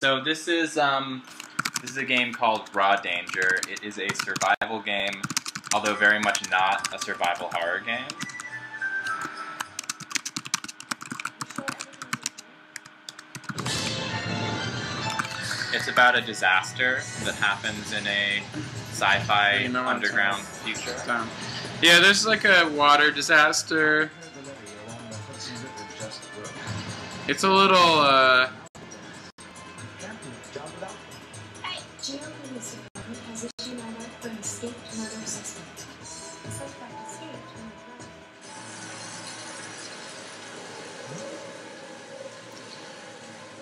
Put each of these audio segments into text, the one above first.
So this is a game called Raw Danger. It is a survival game, although very much not a survival horror game. It's about a disaster that happens in a sci-fi underground future. Yeah, there's like a water disaster. It's a little,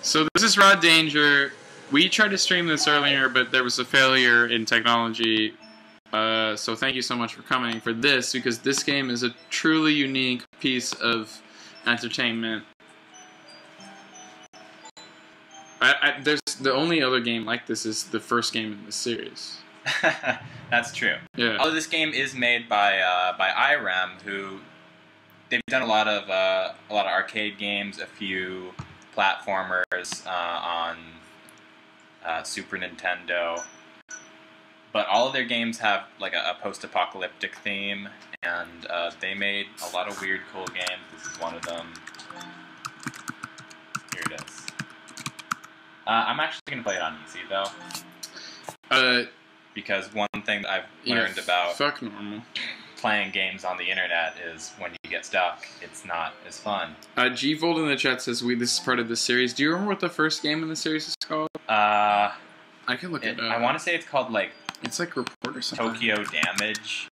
So this is Raw Danger. We tried to stream this earlier, but there was a failure in technology. So thank you so much for coming for this, because this game is a truly unique piece of entertainment. There's the only other game like this is the first game in this series. That's true. Yeah. Although this game is made by Irem, who they've done a lot of arcade games, a few platformers on Super Nintendo, but all of their games have like a post-apocalyptic theme, and they made a lot of weird, cool games. This is one of them. Here it is. I'm actually going to play it on easy, though. Because one thing that I've learned about playing games on the internet is when you get stuck, it's not as fun. G-Volt in the chat says, this is part of the series. Do you remember what the first game in the series is called? I can look it up. I want to say it's called, like... It's like Report or something. Tokyo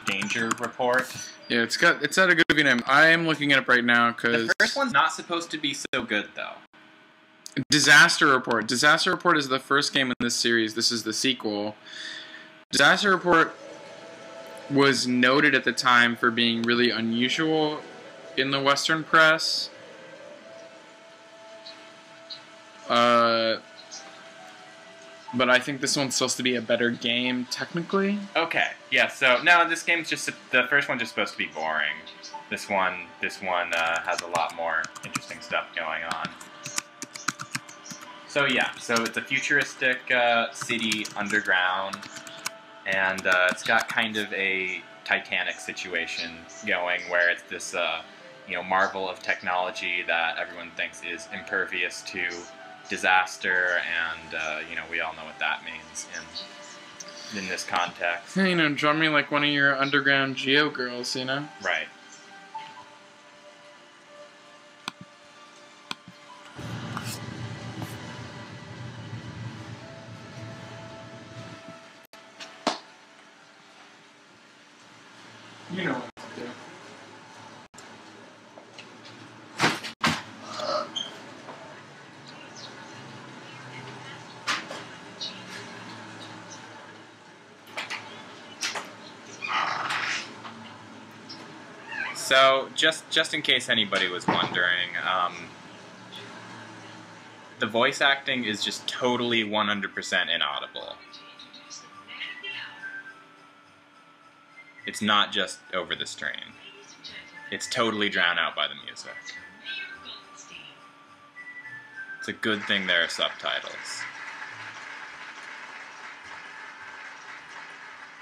Danger Report. Yeah, it's had a good name. I am looking it up right now, because... The first one's not supposed to be so good, though. Disaster Report. Disaster Report is the first game in this series. This is the sequel. Disaster Report was noted at the time for being really unusual in the Western press. But I think this one's supposed to be a better game, technically. Okay, yeah, so, no, this game's just, the first one's just supposed to be boring. This one has a lot more interesting stuff going on. So yeah, so it's a futuristic city underground, and it's got kind of a Titanic situation going, where it's this marvel of technology that everyone thinks is impervious to disaster, and we all know what that means in this context. Draw me like one of your underground Geo girls, Right. You know what to do. So, just in case anybody was wondering, the voice acting is just totally 100% inaudible. It's not just over the stream. It's totally drowned out by the music. It's a good thing there are subtitles.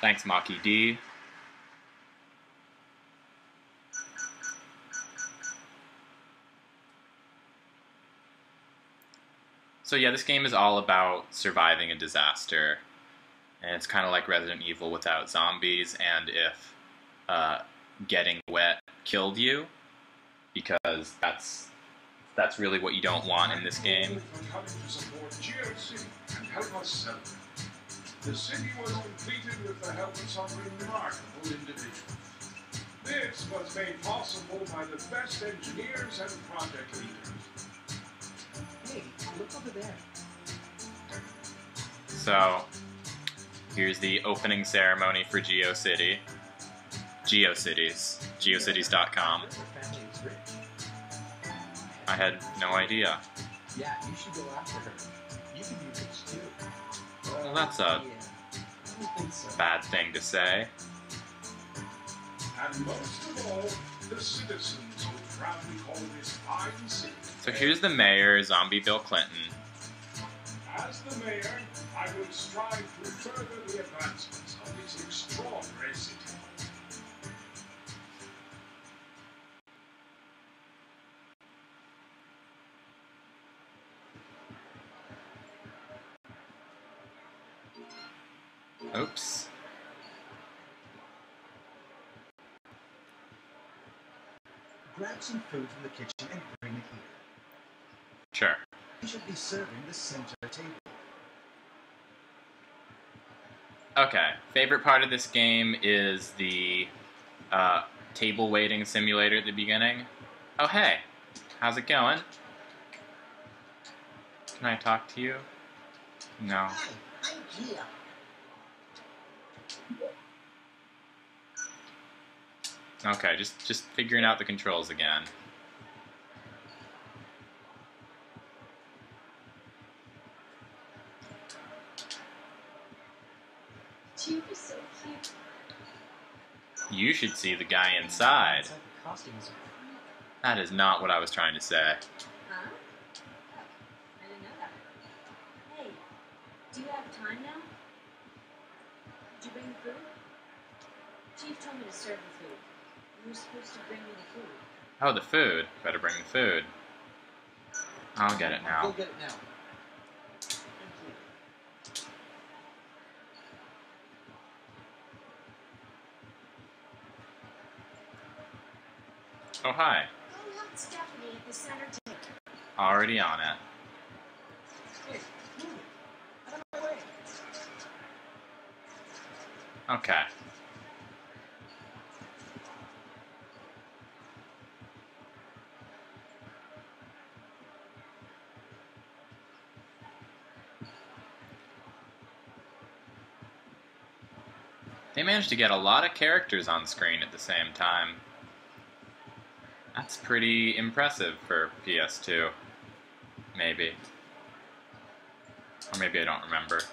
Thanks, Maki D. So yeah, this game is all about surviving a disaster. And it's kind of like Resident Evil without zombies, and if getting wet killed you, because that's really what you don't want in this game. Geo City and help us celebrate. The city was completed with the help of some remarkable individuals. This was made possible by the best engineers and project leaders. Hey, look over there. So, here's the opening ceremony for Geo City. Geocities. Geocities.com. I had no idea. Yeah, you should go after her. You can be rich too. Well, that's a bad thing to say. And most of all, the citizens who proudly call this fine city. So here's the mayor, Zombie Bill Clinton. As the mayor, I will strive to further the advancements of this extraordinary city. Oops. Grab some food from the kitchen and bring it here. Sure. You should be serving the center table. Okay. Favorite part of this game is the table waiting simulator at the beginning. Oh, hey. How's it going? Can I talk to you? No. Hi, I'm Geo. Okay, just figuring out the controls again. Chief is so cute. You should see the guy inside. Inside the costumes. That is not what I was trying to say. Huh? I didn't know that. Hey, do you have time now? Did you bring the food? Chief told me to serve the food. You were supposed to bring me the food. Oh, the food. Better bring the food. I'll get it Go now. get it now. Thank you. Oh, hi. Go help Stephanie at the center table. Already on it. Hey, move it. Out of my way. Okay. They managed to get a lot of characters on screen at the same time. That's pretty impressive for PS2. Maybe. Or maybe I don't remember.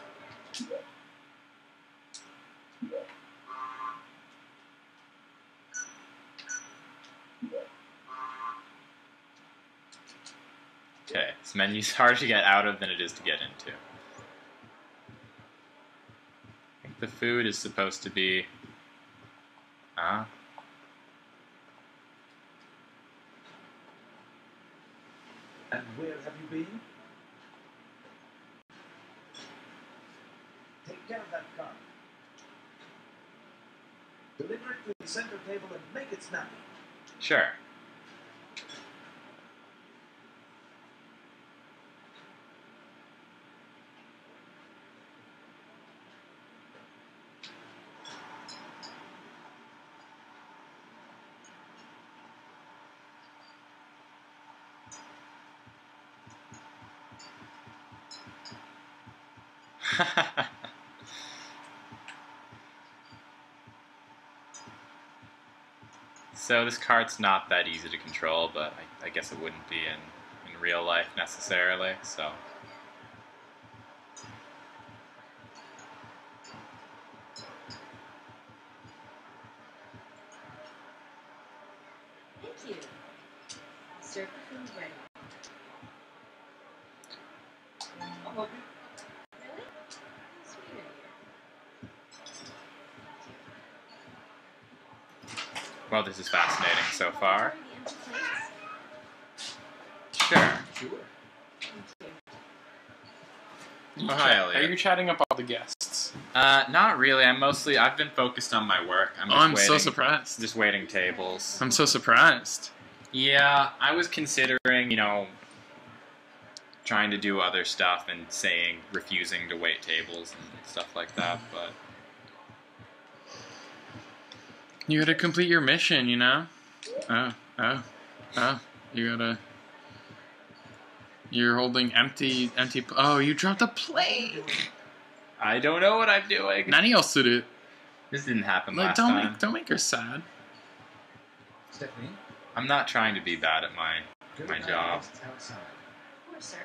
Okay, this menu's harder to get out of than it is to get into. I think the food is supposed to be... And where have you been? Take care of that car. Deliver it to the center table and make it snappy. Sure. So this cart's not that easy to control, but I guess it wouldn't be in real life necessarily, so... Thank you. I'll serve the food ready. I'll help you. Really? How sweet of you. Well, this is fascinating so far. Carry the empty plates? Sure. Sure. Thank you. Oh, hi, Elliot. Are you chatting up all the guests? Not really. I've been focused on my work. I'm so surprised. Just waiting tables. I'm so surprised. Yeah, I was considering, trying to do other stuff and refusing to wait tables and stuff like that, but... You gotta complete your mission, you know? Oh. You gotta... You're holding empty... Oh, you dropped a plate! I don't know what I'm doing. Nani else did it? This didn't happen Like, last time. don't make her sad. Stephanie, I'm not trying to be bad at my job. outside. Of course, sir.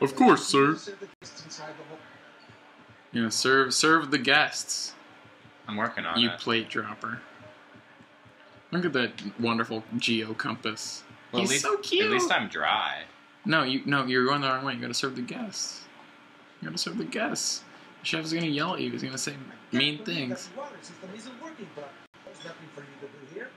Of course, sir. Serve the guests inside the hall. Yeah, serve the guests. I'm working on You it. plate dropper. Look at that wonderful Geo compass. Well, He's so cute. At least I'm dry. No, you're going the wrong way. You gotta serve the guests. You gotta serve the guests. The chef's gonna yell at you. He's gonna say mean things. The water system isn't working, but there's nothing for you to do here.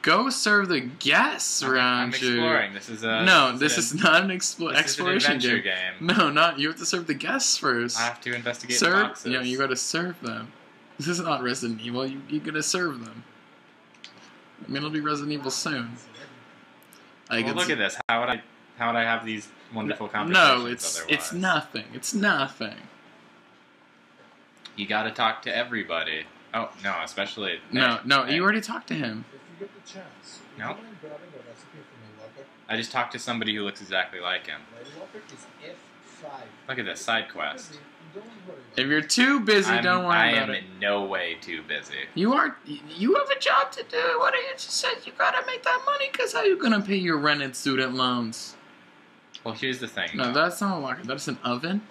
Go serve the guests I'm around you. exploring. This is a This is not an exploration game. No, not you have to serve the guests first. I have to investigate serve. boxes. Yeah, you gotta serve them. This is not Resident Evil. You gotta serve them. I mean, it'll be Resident Evil soon. Well, look at this. How would I have these wonderful conversations? No, it's otherwise? nothing. It's nothing. You gotta talk to everybody. Oh no, especially No, Hey. you already talked to him. If you get the chance, would No. you mind grabbing a recipe from the locker? I just talked to somebody who looks exactly like him. My locker is F5. Look at this side quest. Don't worry about If you're too busy, don't worry I about am it. in no way too busy. You have a job to do. What it just says you gotta make that money, because how you gonna pay your rent and student loans? Well, here's the thing. No, that's not a locker. That's an oven.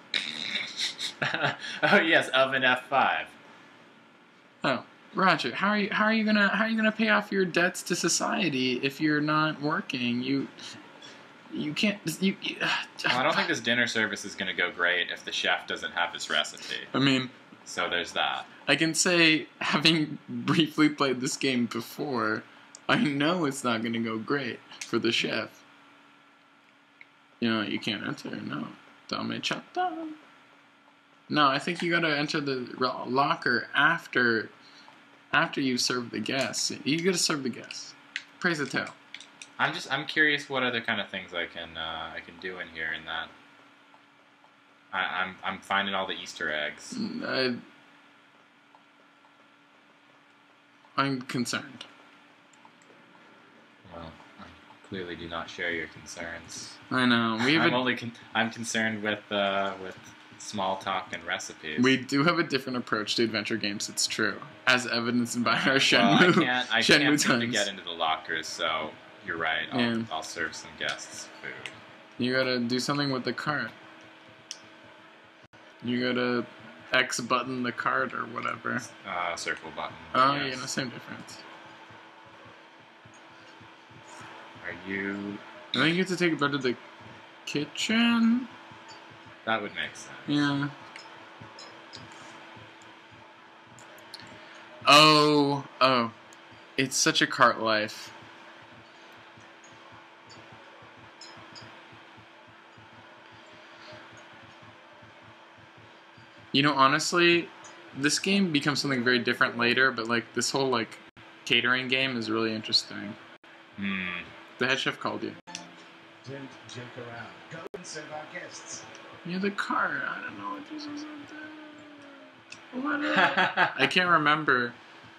Oh yes, oven F5. Oh, Roger, how are you gonna pay off your debts to society if you're not working? You can't. Well, I don't think this dinner service is gonna go great if the chef doesn't have his recipe. I mean, So there's that. I can say, having briefly played this game before, I know it's not gonna go great for the chef. You know, you can't enter. No, dame chata. No, I think you gotta enter the locker after you serve the guests. You gotta serve the guests. Praise the tale. I'm curious what other kind of things I can do in here in that. I'm finding all the Easter eggs. I'm concerned. Well, I clearly do not share your concerns. I know. I'm concerned with small talk and recipes. We do have a different approach to adventure games. It's true, as evidenced by our Well, Shenmue. I Shenmue can't seem to times. get into the lockers, so you're right. Yeah. I'll serve some guests food. You gotta do something with the cart. You gotta X button the cart or whatever. Circle button. Oh, yes. yeah, no, same difference. Are you? I think you have to take it back to the kitchen. That would make sense. Yeah. Oh. It's such a cart life. You know, honestly, this game becomes something very different later, but like this whole like catering game is really interesting. The head chef called you. Don't joke around. Go and serve our guests. You're the cart. I don't know what this is. What? I can't remember.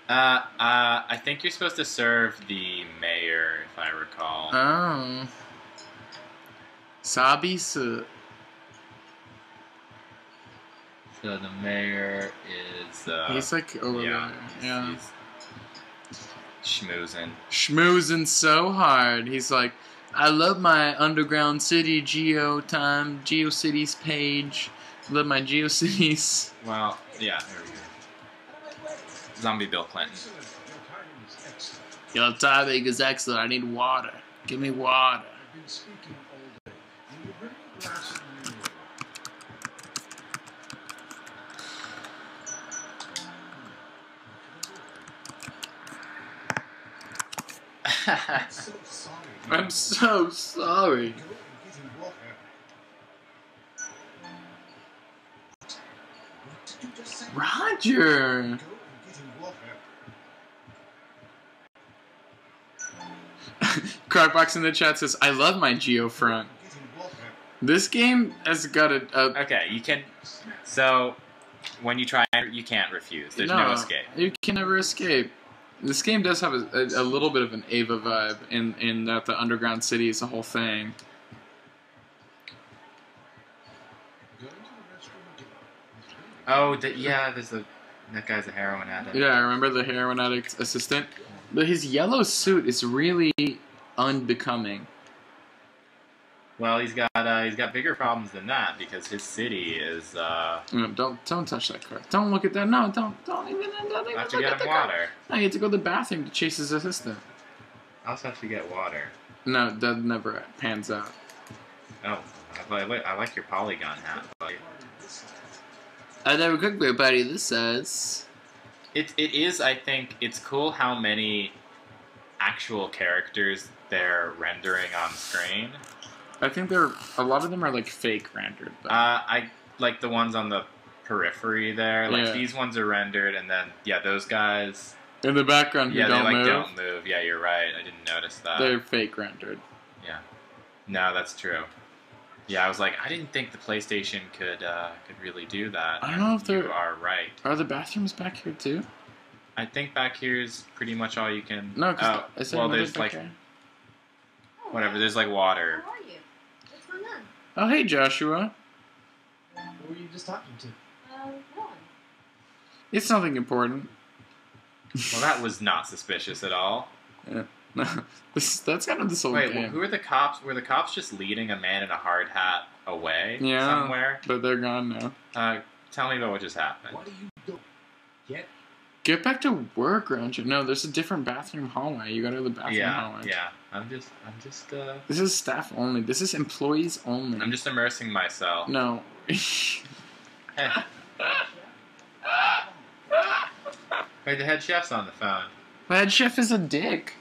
I think you're supposed to serve the mayor, if I recall. Oh. Sabisu. So the mayor is. He's like over yeah, there. Yeah. He's schmoozing. Schmoozing so hard. He's like, I love my underground city Geocities page. Love my Geocities. Well, yeah, there we go. Zombie Bill Clinton. Excellent. Your timing is excellent. Your timing is excellent. I need water. Give me water. I've been speaking all day. Will you bring a glass of mineral? I'm so sorry. I'm so sorry. Go and get him water. What did you just say? Roger. Go and get him water. Crocbox in the chat says, I love my Geofront. Get him water. This game has got a Okay, you can. So, when you try, you can't refuse. There's no escape. You can never escape. This game does have a little bit of an Ava vibe in that the underground city is a whole thing. Go into the restroom again. Oh, yeah, that guy's a heroin addict. Yeah, I remember the heroin addict assistant. But his yellow suit is really unbecoming. Well, he's got bigger problems than that because his city is. Don't touch that card. Don't look at that. No, don't even. Don't even I have to look get at him the card. water. No, you have to go to the bathroom to chase his assistant. I also have to get water. No, that never pans out. Oh, I like your polygon hat, buddy. I never cooked my body this size. It is, I think, it's cool how many actual characters they're rendering on screen. I think a lot of them are like fake rendered. Though. I like the ones on the periphery there. Like Yeah. these ones are rendered, and then those guys. In the background, who Yeah, don't they move. don't move. Yeah, you're right. I didn't notice that. They're fake rendered. Yeah. No, that's true. Yeah, I was like, I didn't think the PlayStation could really do that. I don't know if they're. You are right. Are the bathrooms back here too? I think back here's pretty much all you can. No, because I said well, what there's is back like here? whatever. There's like water. How are you? What's going on? Oh, hey, Joshua. Who were you just talking to? No one. It's nothing important. Well, that was not suspicious at all. Yeah. No, that's kind of this whole Wait, game. who are the cops? Were the cops just leading a man in a hard hat away Yeah. somewhere? But they're gone now. Tell me about what just happened. What are you doing? Get back to work, Ranger. No, there's a different bathroom hallway. You go to the bathroom Yeah, hallway. yeah. I'm just. This is staff only. This is employees only. I'm just immersing myself. No. Hey. Wait, the head chef's on the phone. Head chef is a dick.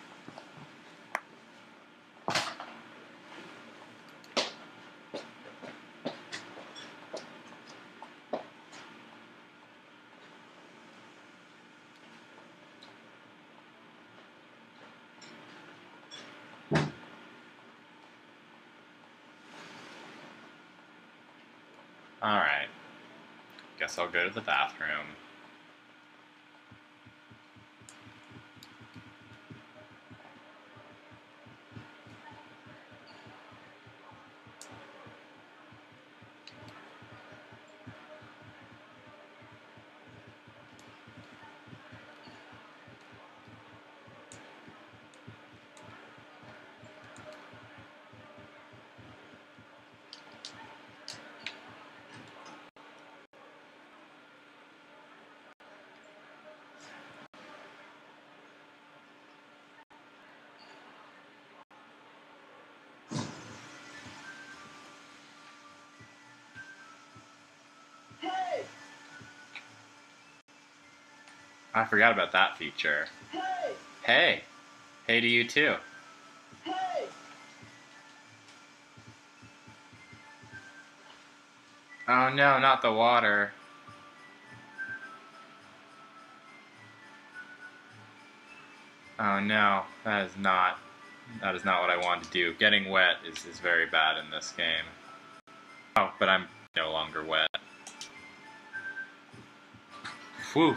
Alright. Guess I'll go to the bathroom. I forgot about that feature. Hey! Hey to you too. Oh no, not the water. Oh no, that is not what I wanted to do. Getting wet is very bad in this game. Oh, but I'm no longer wet. Whew.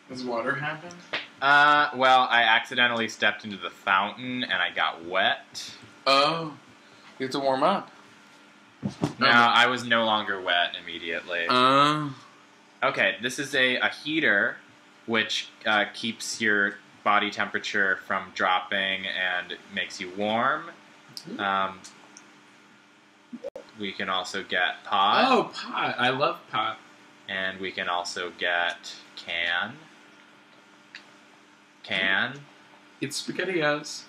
Does water happen? Well, I accidentally stepped into the fountain and I got wet. Oh. You have to warm up. No, I was no longer wet immediately. Okay, this is a heater which keeps your body temperature from dropping and makes you warm. We can also get pot. Oh, pot. I love pot. And we can also get can. It's SpaghettiOs.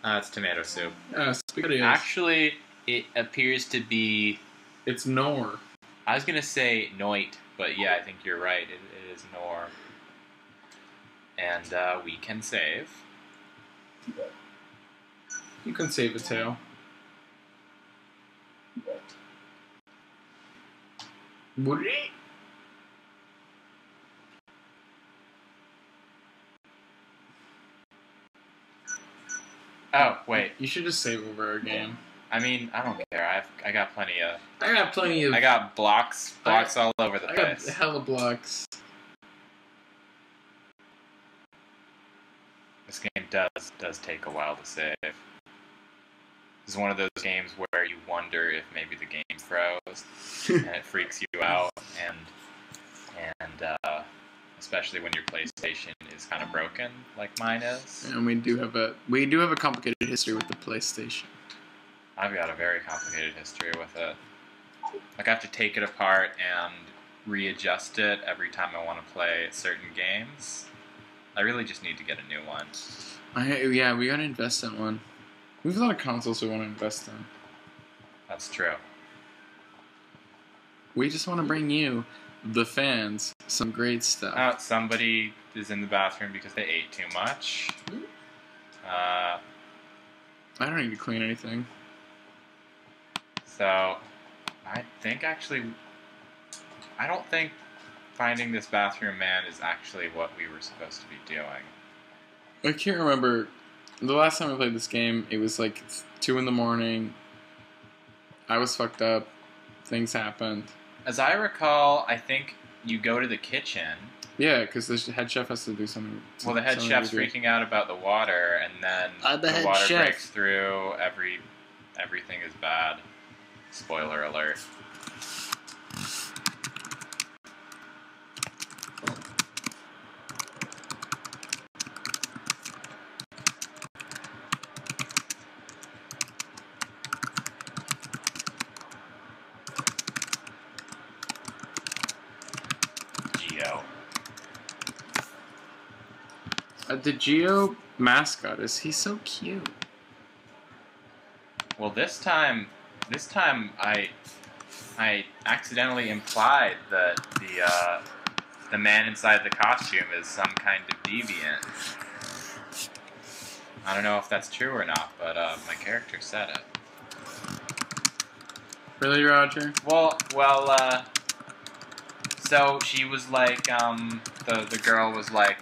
It's tomato soup. SpaghettiOs. Actually, it appears to be... It's Nor. I was going to say Noit, but yeah, I think you're right. It is Nor. And we can save. You can save a tail. Would it? Oh, wait. You should just save over a game. I mean, I don't care. I got plenty of... I got plenty of... I got blocks all over the I got place. hella blocks. This game does take a while to save. This is one of those games where you wonder if maybe the game froze and it freaks you out, and especially when your PlayStation is kind of broken, like mine is. And we do have a complicated history with the PlayStation. I've got a very complicated history with it. Like I have to take it apart and readjust it every time I want to play certain games. I really just need to get a new one. Yeah, we gotta invest in one. We have a lot of consoles we want to invest in. That's true. We just want to bring you, the fans, some great stuff. Oh, somebody is in the bathroom because they ate too much. I don't need to clean anything. So, I don't think finding this bathroom man is actually what we were supposed to be doing. I can't remember. The last time I played this game, it was like 2 in the morning. I was fucked up. Things happened. As I recall, I think you go to the kitchen. Yeah, because the head chef has to do something. Well, the head chef's freaking out about the water, and then the water breaks through. Everything is bad. Spoiler alert. Geo. The Geo mascot he's so cute. Well, this time I accidentally implied that the man inside the costume is some kind of deviant. I don't know if that's true or not, but my character said it. Really, Roger? Well, so she was like, the girl was like,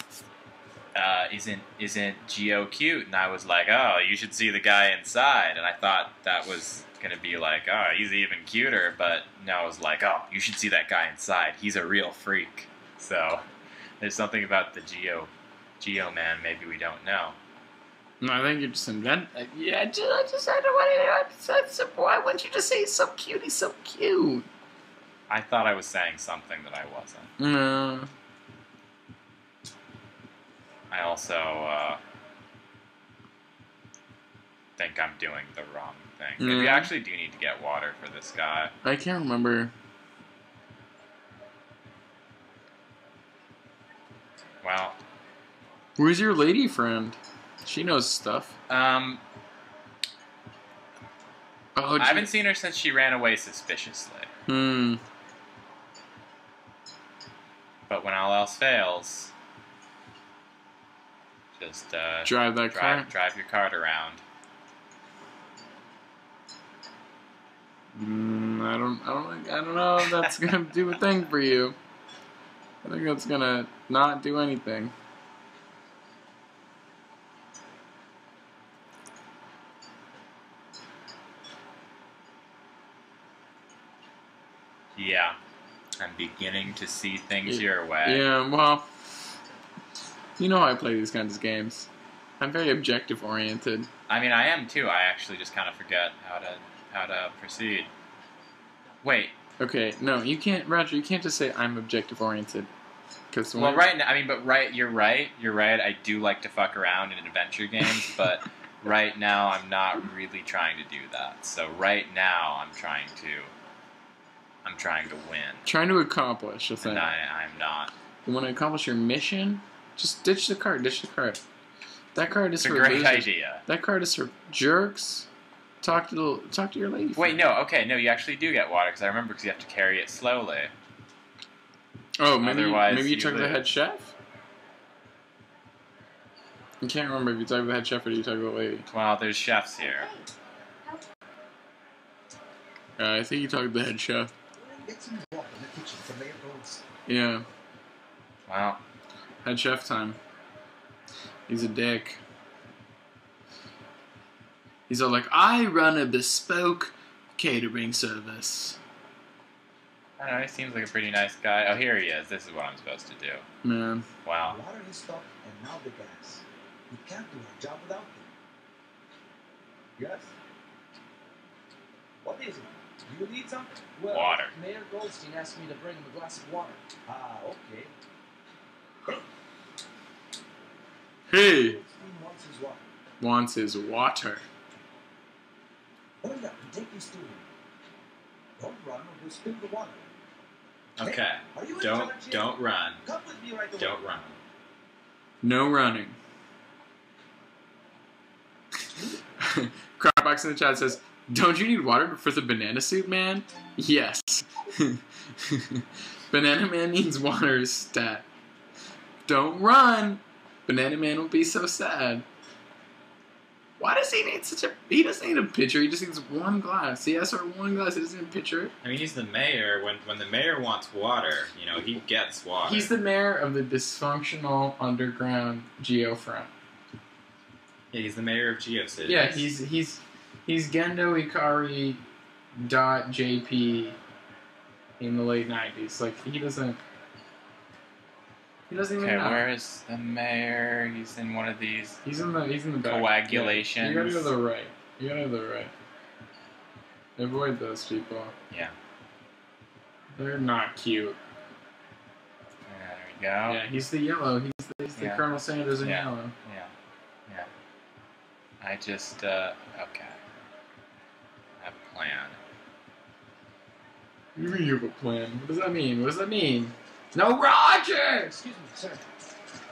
isn't Geo cute? And I was like, oh, you should see the guy inside. And I thought that was gonna be like, oh, he's even cuter. But no, I was like, oh, you should see that guy inside. He's a real freak. So there's something about the Geo man maybe we don't know. No, I think you're just inventing. Yeah, I just I don't want to. Why wouldn't you just say he's so cute? He's so cute. I thought I was saying something that I wasn't. No. I also think I'm doing the wrong thing. Maybe I actually do need to get water for this guy. I can't remember. Well, Where's your lady friend? She knows stuff. I haven't seen her since she ran away suspiciously. But when all else fails, just drive that car. Drive your cart around. I don't know if that's gonna do a thing for you. I think that's gonna not do anything. Yeah, I'm beginning to see things your way. Yeah, well, you know how I play these kinds of games. I'm very objective oriented. I mean, I am too. I actually just kind of forget how to proceed. Wait. Okay, no, you can't, Roger. You can't just say I'm objective oriented. Well, right now, I mean, but you're right. I do like to fuck around in adventure games, but right now I'm not really trying to do that. So right now I'm trying to win. Trying to accomplish a thing. And I'm not. You want to accomplish your mission? Just ditch the card. That card is it's for a great losers. idea. That card is for jerks. Talk to your lady. Wait, no, okay, no, you actually do get water because I remember because you have to carry it slowly. Oh, maybe you you talk to the head chef. I can't remember if you talk to the head chef or you talk to the lady. Well, there's chefs here. I think you talk to the head chef. Get some water in the kitchen for later goals. Yeah. Wow. Head chef time. He's a dick. He's all like, I run a bespoke catering service. I don't know, he seems like a pretty nice guy. Oh, here he is. This is what I'm supposed to do. Man. Wow. Water is stopped, and now the gas. We can't do our job without them. Yes? What is it? Do you need something? Well, Water. Mayor Goldstein asked me to bring him a glass of water. Ah, okay. Hey! Goldstein wants his water. Wants his water. Hurry up and take these to him. Don't run or we'll spill the water. Okay. Are you in Don't charge here? run. Come with me right away. Don't run. No running. Crowdbox in the chat says, "Don't you need water for the banana suit, man?" Yes. Banana Man needs water, stat. Don't run! Banana Man will be so sad. Why does he need such a... He doesn't need a pitcher, he just needs one glass. He asked for one glass, he doesn't need a pitcher. I mean, he's the mayor. When the mayor wants water, you know, he gets water. He's the mayor of the dysfunctional underground Geo front. Yeah, he's the mayor of Geo City. Yeah, he's Gendo Ikari .jp in the late 90s. Like, he doesn't even Okay, know. where is the mayor? He's in one of these He's in the back. coagulations. You gotta go to the right. You gotta go to the right. Avoid those people. Yeah. They're not cute. There we go. Yeah, he's the yellow. He's the Yeah. Colonel Sanders in Yeah. yellow. Yeah. Yeah. I just, okay. I have a plan. What do you mean you have a plan? What does that mean? What does that mean? No, Roger! Excuse me, sir.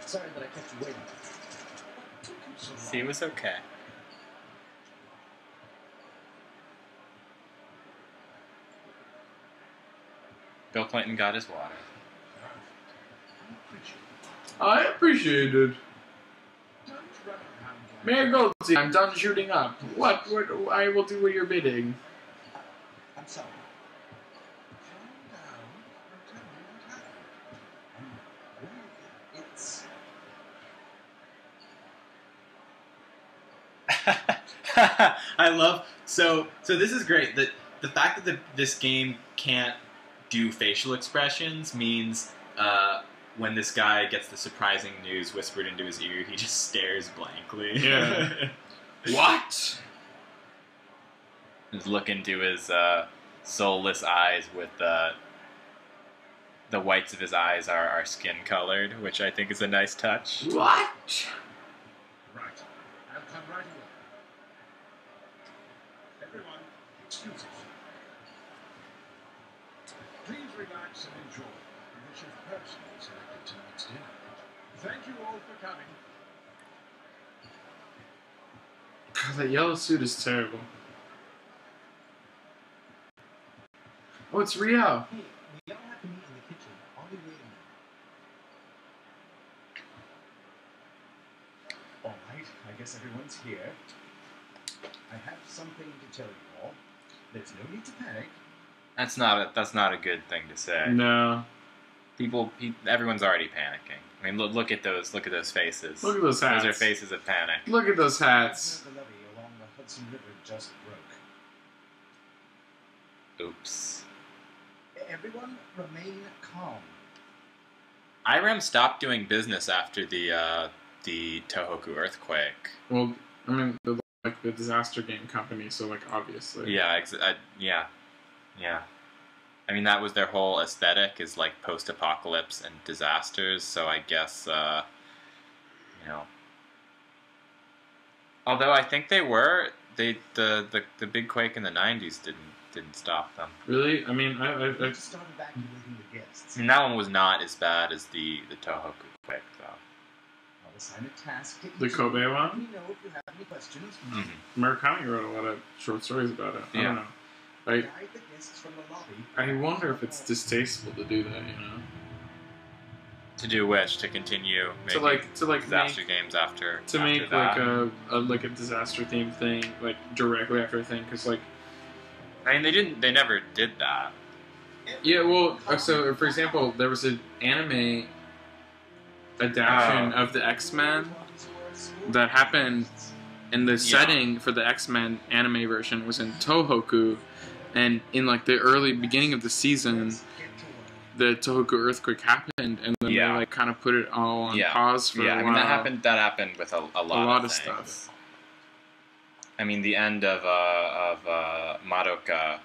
Sorry that I kept you waiting. What took you so long? See, it was okay. Bill Clinton got his water. I appreciate it. Don't run around like Mayor Goldstein, I'm done shooting up. What? I will do what you're bidding. I'm sorry. Calm down. Tell me what happened. It's... I love so this is great. The fact that this game can't do facial expressions means when this guy gets the surprising news whispered into his ear, he just stares blankly. Yeah. What? Just look into his soulless eyes with the whites of his eyes are skin colored, which I think is a nice touch. What? Right. I'll come right away. Everyone, excuse us. Please relax and enjoy. The chief personally selected tonight's dinner. Thank you all for coming. God, that yellow suit is terrible. Oh, it's Rio. Hey, we all have to meet in the kitchen. I'll be waiting. All right, I guess everyone's here. I have something to tell you all. There's no need to panic. That's not a good thing to say. No. Everyone's already panicking. I mean, look at those faces. Look at those hats. Those are faces of panic. Look at those hats. The levee along the Hudson River just broke. Oops. Everyone remain calm. Irem stopped doing business after the Tohoku earthquake. Well, I mean, they're like the disaster game company, so like obviously. Yeah, yeah. I mean, that was their whole aesthetic, is like post-apocalypse and disasters. So I guess, you know. Although I think the big quake in the '90s didn't stop them. Really? I mean, I We just started evacuating the guests. I mean, that one was not as bad as the Tohoku quake, though. I'll assign a task to the each Kobe of you. one. Let me know if you have any questions. Mm-hmm. Murakami wrote a lot of short stories about it. I Yeah. don't know. Like, Guide the guests from the lobby. I wonder if it's distasteful to do that, you know? To do which? To continue making To like disaster make, games after to after make that. like a disaster themed thing like directly after a thing, because like I mean, they never did that. yeah, well, so for example, there was an anime adaptation of the X-Men that happened, and the setting for the X-Men anime version was in Tohoku, and in like the early beginning of the season, the Tohoku earthquake happened, and then they like kind of put it all on pause for a while. I mean, that happened with a lot of things. stuff. I mean, the end of Madoka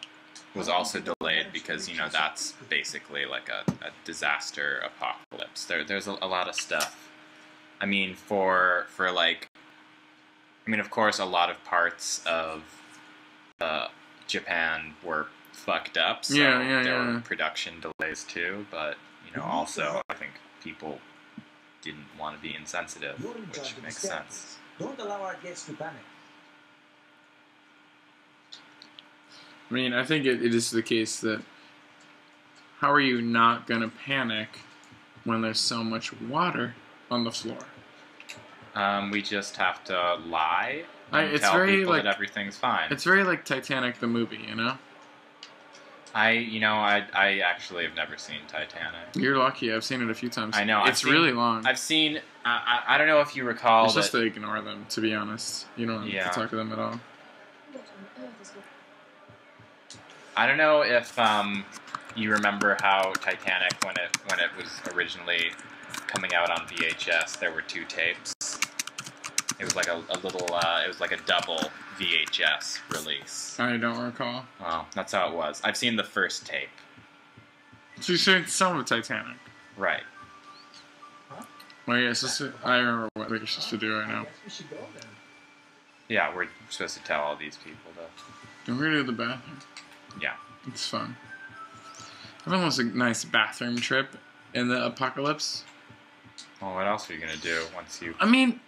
was also delayed because, you know, that's basically like a disaster apocalypse. There's a lot of stuff. I mean, for like, I mean, of course, a lot of parts of Japan were fucked up, so there were production delays too. But, you know, also I think people didn't want to be insensitive, You're in which charge of the makes staircase. sense. Don't allow our guests to panic. I mean, I think it is the case that how are you not gonna panic when there's so much water on the floor? We just have to lie and It's tell very, people like- that everything's fine. It's very like Titanic the movie, you know? I actually have never seen Titanic. You're lucky. I've seen it a few times. I know. It's really long. I've seen. I don't know if you recall It's that. just to ignore them, to be honest. You don't have Yeah. to talk to them at all. What on earth is going I don't know if you remember how Titanic, when it was originally coming out on VHS, there were 2 tapes. It was like a little. It was like a double VHS release. I don't recall. Well, that's how it was. I've seen the first tape. So you're saying some of Titanic? Right. Well, yeah, I remember what you're supposed to do right I now. guess we should go then. Yeah, we're supposed to tell all these people to. And we're gonna do the bathroom. Yeah. It's fun. Everyone wants a nice bathroom trip in the apocalypse. Well, what else are you gonna do once you? I mean,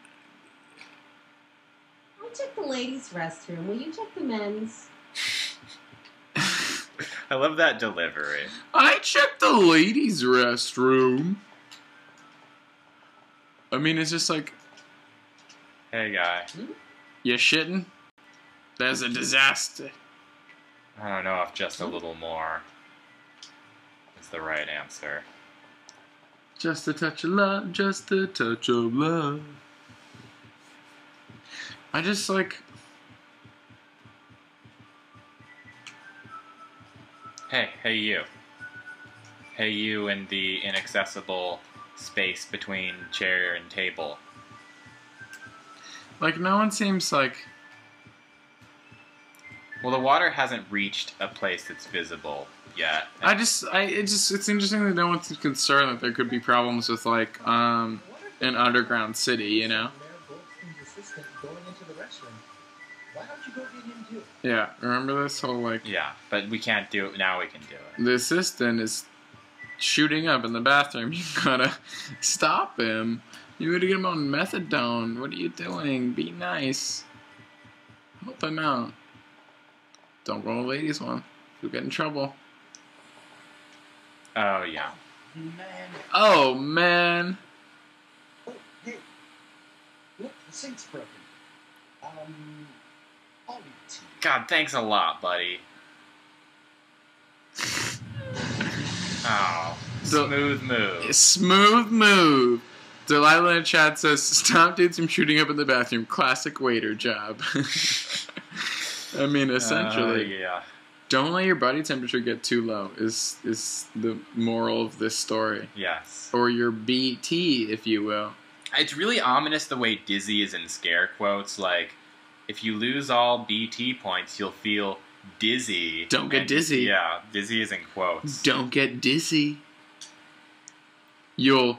I'll check the ladies' restroom. Will you check the men's? I love that delivery. I checked the ladies' restroom. I mean, it's just like, Hey, guy. you shitting? There's a disaster. I don't know if just a little more is the right answer. Just a touch of love, just a touch of love. I just like, Hey, you. Hey, you in the inaccessible space between chair and table. no one seems like, Well, the water hasn't reached a place that's visible yet. it's interesting that no one's concerned that there could be problems with like, an underground city, you know? There, Goldstein's assistant going into the restroom. Why don't you go get him too? Yeah, remember this whole like, Yeah, but we can't do it. Now we can do it. the assistant is shooting up in the bathroom. You gotta stop him. You gotta get him on methadone. What are you doing? Be nice. Help him out. Don't go on the ladies one. You'll get in trouble. Oh, yeah. Man. Oh, man. Oh, hey. Look, the sink's broken. I'll leave it to you. God, thanks a lot, buddy. Oh, smooth move. Smooth move. Delilah in the chat says, stop dudes from shooting up in the bathroom. Classic waiter job. I mean, essentially. Yeah. Don't let your body temperature get too low is the moral of this story. Yes. Or your BT, if you will. It's really ominous the way dizzy is in scare quotes. Like, if you lose all BT points, you'll feel dizzy. Don't get dizzy. Yeah, dizzy is in quotes. Don't get dizzy. You'll,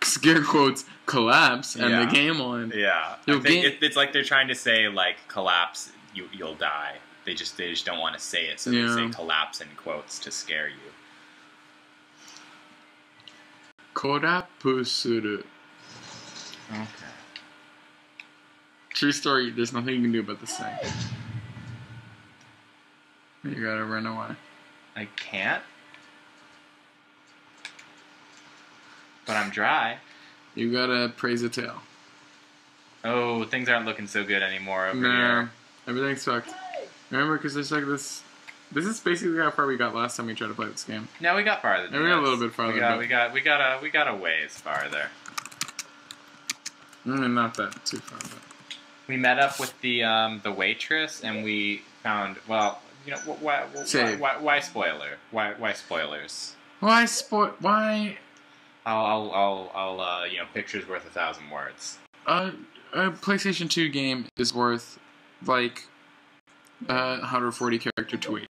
scare quotes, collapse, and Yeah. the game will end. Yeah. I You'll think get- it's like they're trying to say, like, collapse, you'll die. They just don't want to say it, so Yeah. they say collapse in quotes to scare you. Korapusuru. Okay. True story, there's nothing you can do about this thing. You gotta run away. I can't. But I'm dry. You gotta praise a tail. Oh, things aren't looking so good anymore over No, here. everything's fucked. Remember, because there's like this. This is basically how far we got last time we tried to play this game. No, we got farther. Yeah, than we got a this. little bit farther, We but- got a ways farther. Not that too far, but. We met up with the waitress, and we found, well, you know, why spoiler? Why spoilers? Why spoil? Why? I'll you know, picture's worth 1,000 words. A PlayStation 2 game is worth like 140 character tweet.